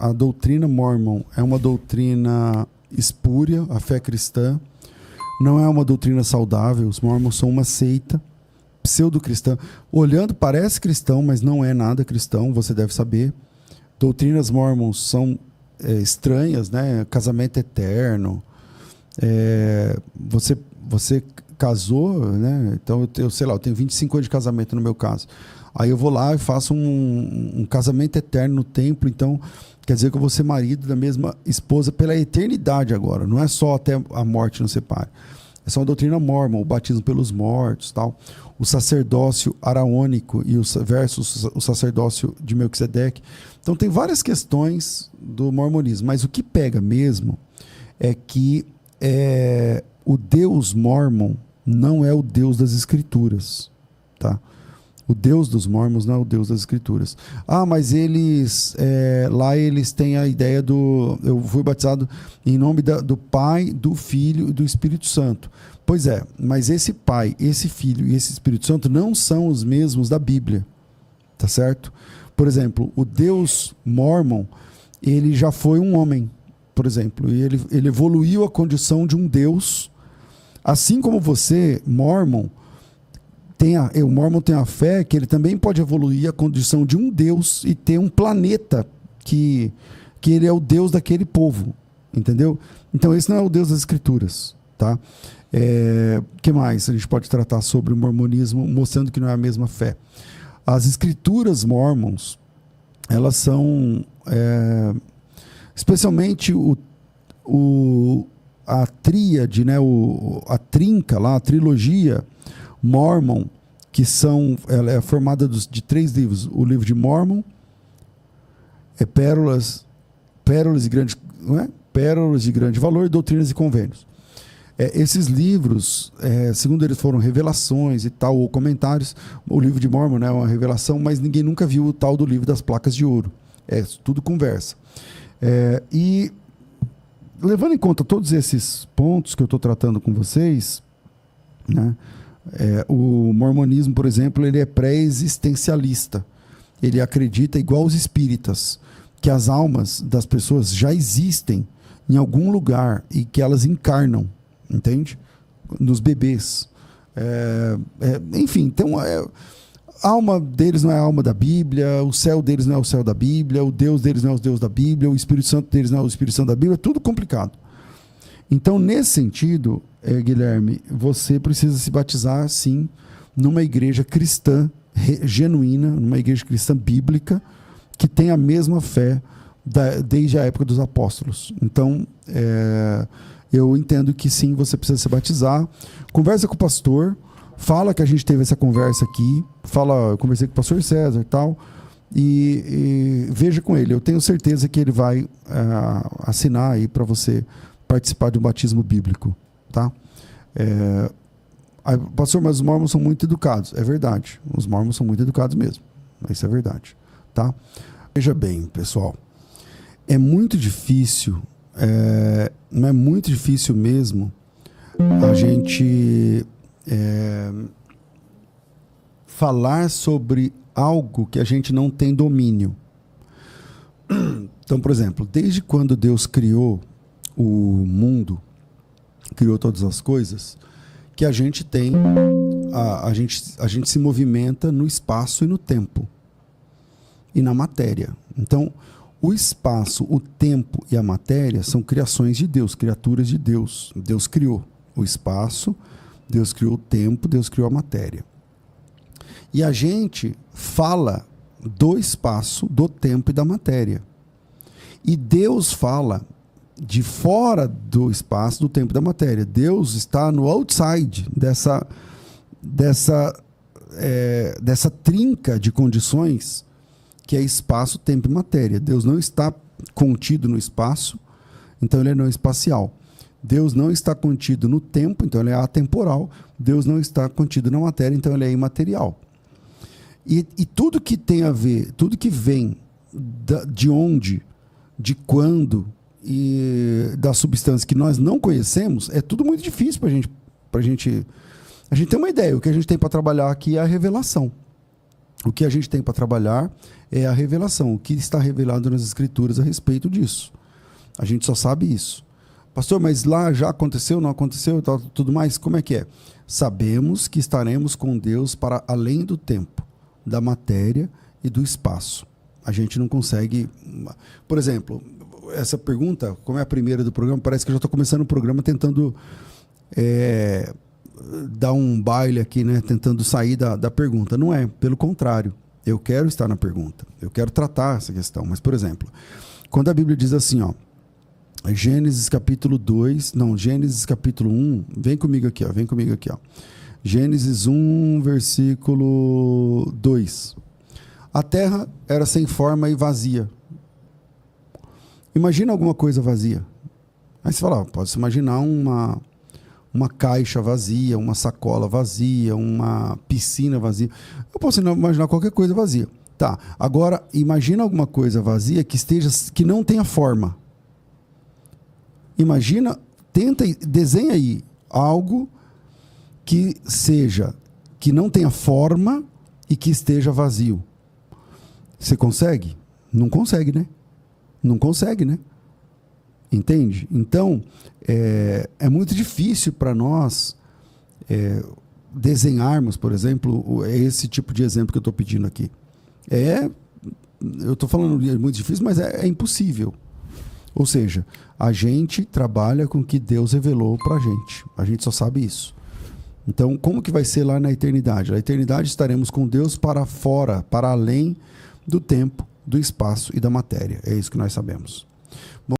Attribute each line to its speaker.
Speaker 1: a doutrina mórmon é uma doutrina espúria, a fé cristã. Não é uma doutrina saudável. Os mórmons são uma seita pseudo-cristã. Olhando, parece cristão, mas não é nada cristão, você deve saber. Doutrinas mórmons são estranhas, né? Casamento eterno. Você casou, né? Então, eu sei lá, eu tenho 25 anos de casamento no meu caso. Aí eu vou lá e faço um casamento eterno no templo, então quer dizer que eu vou ser marido da mesma esposa pela eternidade agora. Não é só até a morte nos separe. Essa é uma doutrina mórmon, o batismo pelos mortos, tal. O sacerdócio araônico versus o sacerdócio de Melquisedeque. Então tem várias questões do mormonismo, mas o que pega mesmo é que o Deus mórmon não é o Deus das Escrituras, tá? O Deus dos mórmons não é o Deus das Escrituras. Ah, mas lá eles têm a ideia eu fui batizado em nome do Pai, do Filho e do Espírito Santo. Pois é, mas esse Pai, esse Filho e esse Espírito Santo não são os mesmos da Bíblia, tá certo? Por exemplo, o Deus mórmon, ele já foi um homem, por exemplo, e ele evoluiu a condição de um Deus, assim como você, mórmon, o mórmon tem a fé que ele também pode evoluir a condição de um Deus e ter um planeta que ele é o Deus daquele povo, entendeu? Então esse não é o Deus das Escrituras, tá? Que mais a gente pode tratar sobre o mormonismo, mostrando que não é a mesma fé? As escrituras mormons, elas são especialmente a tríade, né? A trinca lá, a trilogia Mormon, ela é formada de 3 livros: o livro de Mormon, pérolas de grande, não é? Pérolas de grande valor, doutrinas e convênios. Esses livros, segundo eles, foram revelações e tal, ou comentários. O livro de Mormon, né, é uma revelação, mas ninguém nunca viu o tal do livro das placas de ouro. Tudo conversa. E levando em conta todos esses pontos que eu estou tratando com vocês, né, o mormonismo, por exemplo, ele é pré-existencialista. Ele acredita, igual os espíritas, que as almas das pessoas já existem em algum lugar e que elas encarnam, entende? Nos bebês. Enfim, então, a alma deles não é a alma da Bíblia, o céu deles não é o céu da Bíblia, o Deus deles não é o Deus da Bíblia, o Espírito Santo deles não é o Espírito Santo da Bíblia, é tudo complicado. Então, nesse sentido, Guilherme, você precisa se batizar, sim, numa igreja cristã genuína, numa igreja cristã bíblica, que tem a mesma fé desde a época dos apóstolos. Então, eu entendo que sim, você precisa se batizar. Conversa com o pastor, fala que a gente teve essa conversa aqui, eu conversei com o pastor César e tal, e veja com ele. Eu tenho certeza que ele vai assinar aí para você participar de um batismo bíblico, tá? Pastor, mas os mormons são muito educados. É verdade, os mormons são muito educados mesmo, isso é verdade, tá? Veja bem, pessoal, é muito difícil, não é muito difícil mesmo a gente falar sobre algo que a gente não tem domínio. Então, por exemplo, desde quando Deus criou o mundo, criou todas as coisas, que a gente tem, a gente se movimenta no espaço e no tempo e na matéria. Então, o espaço, o tempo e a matéria são criações de Deus, criaturas de Deus. Deus criou o espaço, Deus criou o tempo, Deus criou a matéria. E a gente fala do espaço, do tempo e da matéria. E Deus fala de fora do espaço, do tempo e da matéria. Deus está no outside dessa trinca de condições que é espaço, tempo e matéria. Deus não está contido no espaço, então ele é não espacial. Deus não está contido no tempo, então ele é atemporal. Deus não está contido na matéria, então ele é imaterial. E tudo que tem a ver, tudo que vem de onde, de quando e da substância que nós não conhecemos, é tudo muito difícil a gente ter uma ideia. O que a gente tem para trabalhar aqui é a revelação. O que a gente tem para trabalhar é a revelação, o que está revelado nas Escrituras a respeito disso. A gente só sabe isso. Pastor, mas lá já aconteceu, não aconteceu e tudo mais? Como é que é? Sabemos que estaremos com Deus para além do tempo, da matéria e do espaço. A gente não consegue... Por exemplo, essa pergunta, como é a primeira do programa, parece que eu já estou começando o programa tentando dar um baile aqui, né? Tentando sair da pergunta. Não é, pelo contrário. Eu quero estar na pergunta. Eu quero tratar essa questão. Mas, por exemplo, quando a Bíblia diz assim, ó, Gênesis capítulo 2, não, Gênesis capítulo 1, vem comigo aqui, ó. Gênesis 1, versículo 2. A terra era sem forma e vazia. Imagina alguma coisa vazia. Aí você fala, pode-se imaginar uma caixa vazia, uma sacola vazia, uma piscina vazia. Eu posso imaginar qualquer coisa vazia. Tá, agora imagina alguma coisa vazia que não tenha forma. Imagina, desenha aí algo que não tenha forma e que esteja vazio. Você consegue? Não consegue, né? Não consegue, né? Entende? Então, é muito difícil para nós desenharmos, por exemplo, esse tipo de exemplo que eu estou pedindo aqui. Eu estou falando de muito difícil, mas é impossível. Ou seja, a gente trabalha com o que Deus revelou para a gente. A gente só sabe isso. Então, como que vai ser lá na eternidade? Na eternidade estaremos com Deus para fora, para além do tempo, do espaço e da matéria. É isso que nós sabemos.